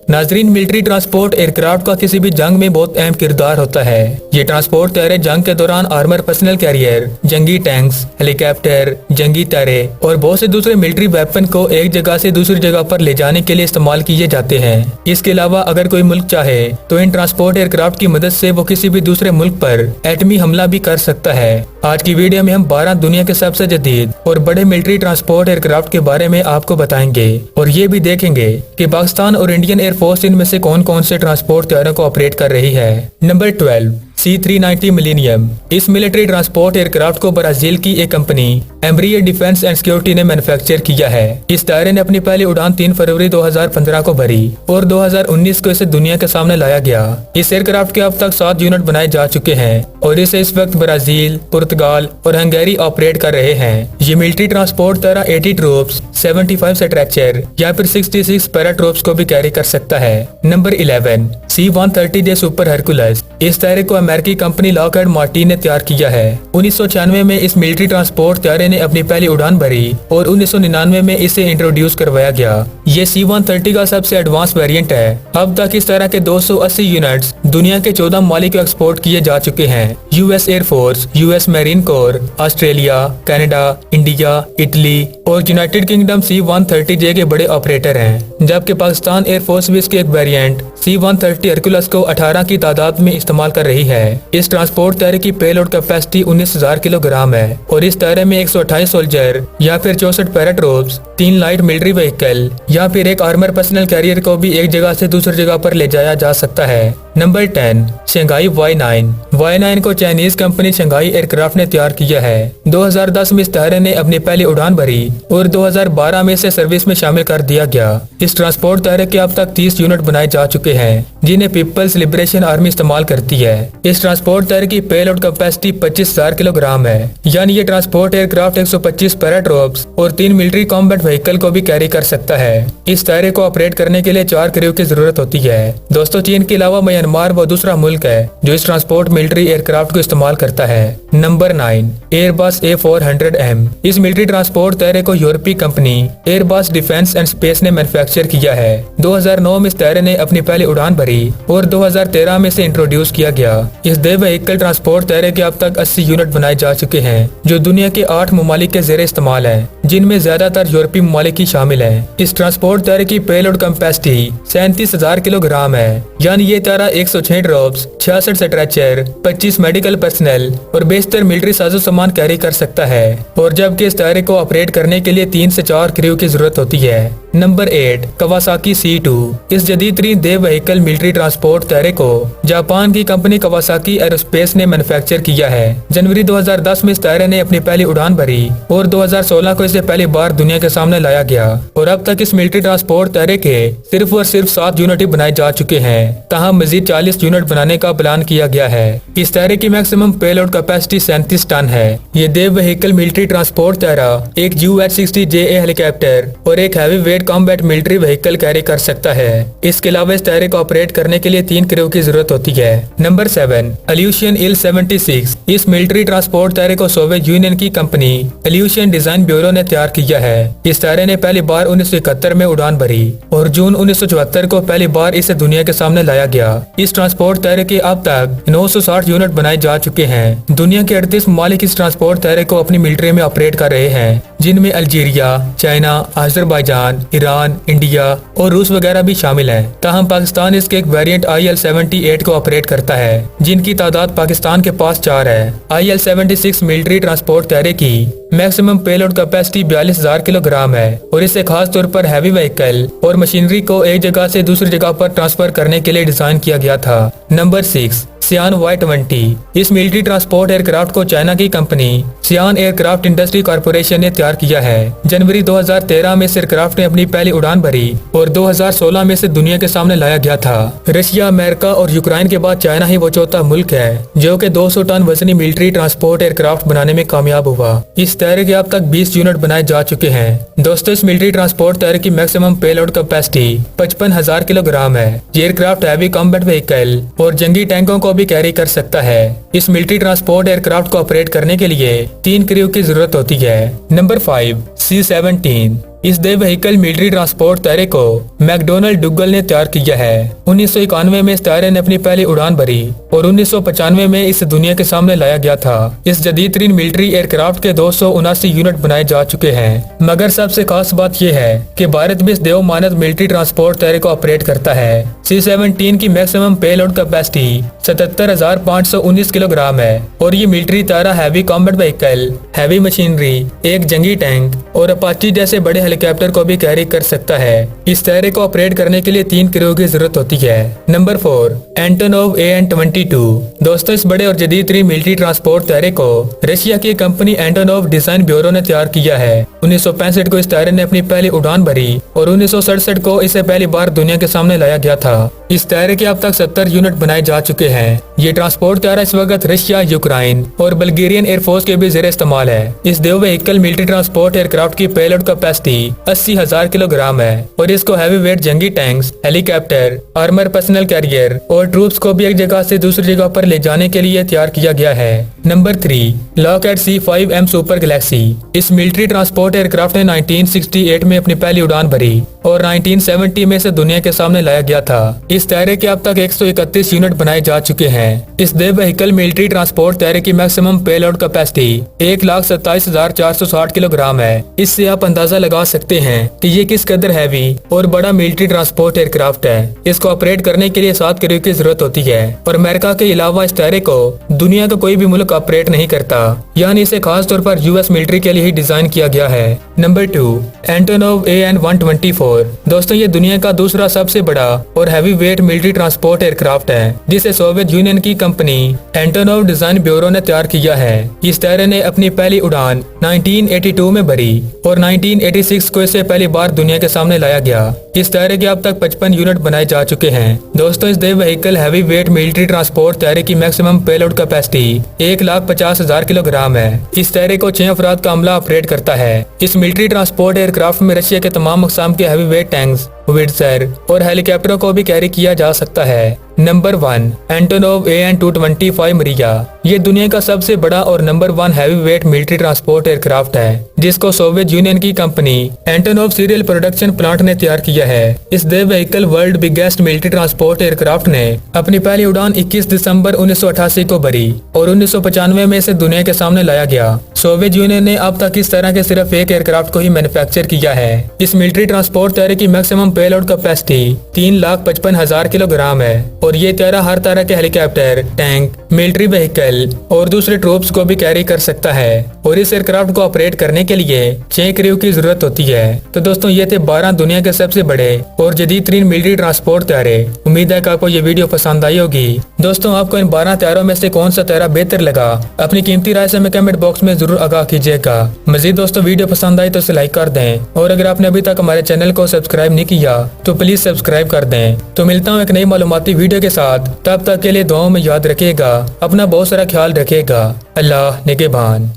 नाजरीन, military transport aircraft का किसी भी जंग में बहुत अहम किरदार होता है। ये ट्रांसपोर्ट तैयारे जंग के दौरान आर्मर पर्सनल कैरियर, जंगी टैंक्स, हेलीकॉप्टर, जंगी तैयारे और बहुत से दूसरे मिलिट्री वेपन को एक जगह से दूसरी जगह पर ले जाने के लिए इस्तेमाल किए जाते हैं। इसके अलावा अगर कोई मुल्क चाहे तो इन ट्रांसपोर्ट एयरक्राफ्ट की मदद से वो किसी भी दूसरे मुल्क पर एटमी हमला भी कर सकता है। आज की वीडियो में हम 12 दुनिया के सबसे जदीद और बड़े मिलिट्री ट्रांसपोर्ट एयरक्राफ्ट के बारे में आपको बताएंगे और ये भी देखेंगे कि पाकिस्तान और इंडियन एयरफोर्स इनमें से कौन कौन से ट्रांसपोर्ट तैयारों को ऑपरेट कर रही है। Number 12, C-390 millennium. इस मिलिट्री ट्रांसपोर्ट एयरक्राफ्ट को ब्राजील की एक company Embraer defence and security ने मैन्युफैक्चर किया है। इस तैयारे ने अपनी पहली उड़ान 3 फरवरी 2015 को भरी और 2019 को इसे दुनिया के सामने लाया गया। इस एयरक्राफ्ट के अब तक 7 यूनिट बनाए जा चुके हैं और इसे इस वक्त ब्राजील, पुर्तगाल और हंगेरी ऑपरेट कर रहे हैं। ये मिलिट्री ट्रांसपोर्ट तैयारा 80 ट्रूप्स, 75 स्ट्रेचर या फिर 66 पैरा ट्रूप्स को भी कैरी कर सकता है। Number 11, C-130J super Hercules. इस तैयारे को अमेरिकी कंपनी लॉकहार्ड मार्टिन ने तैयार किया है। 1996 में इस मिलिट्री ट्रांसपोर्ट तैयारे ने अपनी पहली उड़ान भरी और 1999 में इसे इंट्रोड्यूस करवाया गया। ये C-130 का सबसे एडवांस वेरिएंट है। अब तक इस तरह के 280 यूनिट्स दुनिया के 14 ममालिक को एक्सपोर्ट किए जा चुके हैं। US air force, US Marine Corps, Australia, Canada, India, Italy और यूनाइटेड किंगडम C-130J के बड़े ऑपरेटर हैं, जबकि पाकिस्तान एयरफोर्स भी इसके एक वेरिएंट C-130 हरकुलस को 18 की तादाद में इस्तेमाल कर रही है। इस ट्रांसपोर्ट तैयारे की पेलोड कैपेसिटी 19,000 किलोग्राम है और इस तैयारे में 128 सोल्जर या फिर 64 पैराट्रूप्स, 3 लाइट मिलिट्री व्हीकल या फिर एक आर्मर पर्सनल कैरियर को भी एक जगह से दूसरी जगह पर ले जाया जा सकता है। Number 10, Shanghai Y9। Y9 को चाइनीज कंपनी शंघाई एयरक्राफ्ट ने तैयार किया है। 2010 में इस तैयारे ने अपनी पहली उड़ान भरी और 2012 में इसे सर्विस में शामिल कर दिया गया। इस ट्रांसपोर्ट तैयारे के अब तक 30 यूनिट बनाए जा चुके हैं, जिन्हें पीपल्स लिबरेशन आर्मी इस्तेमाल करती है। इस ट्रांसपोर्ट तैयारे की पेलोड कैपेसिटी 25,000 किलोग्राम है, यानी ये ट्रांसपोर्ट एयरक्राफ्ट 125 पैराट्रूप्स और 3 मिलिट्री कॉम्बैट व्हीकल को भी कैरी कर सकता है। इस तैयारे को ऑपरेट करने के लिए 4 क्रू की जरूरत होती है। दोस्तों, चीन के अलावा म्यांमार वो दूसरा मुल्क है जो इस ट्रांसपोर्ट मिलिट्री एयरक्राफ्ट को इस्तेमाल करता है। Number 9, Airbus A400M। इस मिलिट्री ट्रांसपोर्ट तैयारे को यूरोपीय company Airbus defence and space ने मैन्युफैक्चर किया है। 2009 में इस तैयारे ने अपनी पहली उड़ान भरी और 2013 में इसे इंट्रोड्यूस किया गया। इस दे व्हीकल ट्रांसपोर्ट तैयारे के अब तक 80 यूनिट बनाए जा चुके हैं, जो दुनिया के 8 ममालिक के जेर इस्तेमाल है, जिनमें ज्यादातर यूरोपीय ममालिक ही शामिल है। इस ट्रांसपोर्ट तैयारे की पेलोड कैपेसिटी 37,000 किलोग्राम है, यानी ये तैयारा 106 ड्रॉप्स, 66 स्ट्रेचर, 25 मेडिकल पर्सनल और 72 मिलिट्री साजो सामान कैरी कर सकता है। और जबकि इस तैयारे को ऑपरेट करने के लिए 3 से 4 क्रू की जरूरत होती है। Number 8, Kawasaki C2। इस जदीद तरीन देव व्हीकल मिलिट्री ट्रांसपोर्ट तैयारे को जापान की कंपनी कवासाकी एरोस्पेस ने मैन्युफैक्चर किया है। जनवरी 2010 में इस तैयारे ने अपनी पहली उड़ान भरी और 2016 को इसे पहली बार दुनिया के सामने लाया गया और अब तक इस मिलिट्री ट्रांसपोर्ट तैयारे के सिर्फ और सिर्फ 7 यूनिट ही बनाए जा चुके हैं। ताहम मजीद 40 यूनिट बनाने का प्लान किया गया है। इस तैयारे की मैक्सिमम पेलोड कैपेसिटी 37 टन है। ये देव व्हीकल मिलिट्री ट्रांसपोर्ट तैयारा एक UH-60JA हेलीकॉप्टर और एक heavy weight combat military vehicle carry कर सकता है। इसके अलावा इस तैयारे को ऑपरेट करने के लिए 3 क्रू की जरूरत होती है। Number 7, evolution Il-76। इस मिलिट्री ट्रांसपोर्ट तैयारे को सोवियत यूनियन की कंपनी इल्यूशन डिजाइन ब्यूरो ने तैयार किया है। इस तैयारे ने पहली बार 1971 में उड़ान भरी और जून 1974 को पहली बार इसे दुनिया के सामने लाया गया। इस ट्रांसपोर्ट तैयारे के अब तक 960 यूनिट बनाए जा चुके हैं। दुनिया के 38 ममालिक इस ट्रांसपोर्ट तैयारे को अपनी मिलिट्री में ऑपरेट कर रहे हैं, जिनमें Algeria, China, Azerbaijan, Iran, India और रूस वगैरह भी शामिल हैं। ताहम पाकिस्तान इसके एक वेरिएंट IL-78 को ऑपरेट करता है, जिनकी तादाद पाकिस्तान के पास 4 है। IL-76 मिलिट्री ट्रांसपोर्ट तैयारे की मैक्सिमम पेलोड कैपेसिटी 42,000 किलोग्राम है और इसे खास तौर पर हैवी व्हीकल और मशीनरी को एक जगह से दूसरी जगह पर ट्रांसफर करने के लिए डिजाइन किया गया था। नंबर 6, सियान Y-20। इस मिलिट्री ट्रांसपोर्ट एयरक्राफ्ट को चाइना की कंपनी सियान एयरक्राफ्ट इंडस्ट्री कॉर्पोरेशन ने तैयार किया है। जनवरी 2013 में इस एयरक्राफ्ट ने अपनी पहली उड़ान भरी और 2016 में इसे दुनिया के सामने लाया गया था। रशिया, अमेरिका और यूक्रेन के बाद चाइना ही वो चौथा मुल्क है जो कि 200 टन वजनी मिलिट्री ट्रांसपोर्ट एयरक्राफ्ट बनाने में कामयाब हुआ। इस तैयारे के अब तक 20 यूनिट बनाए जा चुके हैं। दोस्तों, इस मिलिट्री ट्रांसपोर्ट तैयारे की मैक्सिमम पेलोड कैपेसिटी 55,000 किलोग्राम है। ये एयरक्राफ्ट हैवी कॉम्बैट व्हीकल और जंगी टैंकों को भी कैरी कर सकता है। इस मिलिट्री ट्रांसपोर्ट एयरक्राफ्ट को ऑपरेट करने के लिए 3 क्रू की जरूरत होती है। Number 5, C-17। इस दे व्हीकल मिलिट्री ट्रांसपोर्ट तैयारे को मैकडोनल्ड डुगल ने तैयार किया है। 1991 में इस तैयारे ने अपनी पहली उड़ान भरी और 1995 में इस दुनिया के सामने लाया गया था। इस जदीद तरीन मिलिट्री एयरक्राफ्ट के 279 यूनिट बनाए जा चुके हैं, मगर सबसे खास बात यह है कि भारत भी इस देव मानद मिलिट्री ट्रांसपोर्ट तैयारे को ऑपरेट करता है। C-17 की मैक्सिमम पेलोड कैपेसिटी 77,519 किलोग्राम है और ये मिलिट्री तैयारा heavy combat vehicle, heavy machinery, एक जंगी टैंक और अपाची जैसे बड़े हेलीकॉप्टर को भी कैरी कर सकता है। इस तैयारे को ऑपरेट करने के लिए 3 क्रू की जरूरत होती है। Number 4, Antonov AN-22। दोस्तों, इस बड़े और जदीद तरीन मिलिट्री ट्रांसपोर्ट तैयारे को रशिया की कंपनी एंटोनोव डिजाइन ब्यूरो ने तैयार किया है। 1965 को इस तैयारे ने अपनी पहली उड़ान भरी और 1967 को इसे पहली बार दुनिया के सामने लाया गया था। इस तैयारे के अब तक 70 यूनिट बनाए जा चुके हैं। ये ट्रांसपोर्ट तैयारा इस वक्त रशिया, यूक्रेन और बल्गेरियन एयरफोर्स के भी जेर इस्तेमाल है। इस देव व्हीकल मिलिट्री ट्रांसपोर्ट एयरक्राफ्ट की पेलोड कैपेसिटी 80,000 किलोग्राम है और इसको हैवी वेट जंगी tanks, helicopter, armour personnel carrier और ट्रूप्स को भी एक जगह से दूसरी जगह पर ले जाने के लिए तैयार किया गया है। Number 3, Lockhart C-5M super Galaxy. इस मिलिट्री ट्रांसपोर्ट एयरक्राफ्ट ने 1968 में अपनी पहली उड़ान भरी और 1970 में इसे दुनिया के सामने लाया गया था। इस तैयारे के अब तक 131 यूनिट बनाए जा चुके हैं। इस देव व्हीकल मिलिट्री ट्रांसपोर्ट तैयारे की मैक्सिमम पेलोड कैपेसिटी 1,27,460 किलोग्राम है। इससे आप अंदाजा लगा सकते हैं कि ये किस कदर हैवी और बड़ा मिलिट्री ट्रांसपोर्ट एयरक्राफ्ट है। इसको ऑपरेट करने के लिए 7 क्रू की जरूरत होती है और अमेरिका के अलावा इस तैयारे को दुनिया का कोई भी मुल्क ऑपरेट नहीं करता, यानी इसे खास तौर पर US मिलिट्री के लिए ही डिजाइन किया गया है। Number 2, Antonov AN-124। दोस्तों, ये दुनिया का दूसरा सबसे बड़ा और heavy weight military transport aircraft है, जिसे सोवियत यूनियन की कंपनी एंटोनोव डिजाइन ब्यूरो ने तैयार किया है। इस तैयारे ने अपनी पहली उड़ान 1982 में भरी और 1986 को इसे पहली बार दुनिया के सामने लाया गया। इस तैयारे के अब तक 55 यूनिट बनाए जा चुके हैं। दोस्तों, इस देव vehicle heavy weight military transport तैयारे की मैक्सिमम पेलोड कैपेसिटी 1,50,000 किलोग्राम है। इस तैयारे को 6 अफराद का अमला ऑपरेट करता है। इस मिलिट्री ट्रांसपोर्ट एयरक्राफ्ट में रशिया के तमाम अक़साम के हैवी वेट टैंक्स, विट्सर और हेलीकॉप्टरों को भी कैरी किया जा सकता है। Number 1, Antonov AN-225 Mriya. ये दुनिया का सबसे बड़ा और number 1 heavy weight military transport aircraft है, जिसको सोवियत यूनियन की company Antonov serial production plant ने तैयार किया है। इस देव vehicle world biggest military transport aircraft ने अपनी पहली उड़ान 21 दिसंबर 1988 को भरी और 1995 में इसे दुनिया के सामने लाया गया। सोवियत यूनियन ने अब तक इस तरह के सिर्फ एक एयरक्राफ्ट को ही मैन्युफैक्चर किया है। इस मिलिट्री ट्रांसपोर्ट तैयारे की मैक्सिमम पेलोड कैपेसिटी 3,55,000 किलोग्राम है और ये तैयारा हर तरह के हेलीकॉप्टर, टैंक, मिलिट्री व्हीकल और दूसरे ट्रूप्स को भी कैरी कर सकता है और इस एयरक्राफ्ट को ऑपरेट करने के लिए 6 क्रू की जरूरत होती है। तो दोस्तों, ये थे 12 दुनिया के सबसे बड़े और जदीद तरीन मिलिट्री ट्रांसपोर्ट तैयारे। उम्मीद है कि आपको ये वीडियो पसंद आई होगी। दोस्तों, आपको इन 12 तैयारों में से कौन सा तैयारा बेहतर लगा, अपनी कीमती राय से हमें कमेंट बॉक्स में जरूर आगाह कीजिएगा। मजीद दोस्तों, वीडियो पसंद आई तो इसे लाइक कर दें और अगर आपने अभी तक हमारे चैनल को सब्सक्राइब नहीं किया तो प्लीज सब्सक्राइब कर दें। तो मिलता हूँ एक नई मालूमाती वीडियो के साथ, तब तक के लिए दुआओं में याद रखिएगा, अपना बहुत सारा ख्याल रखिएगा। अल्लाह निगहबान।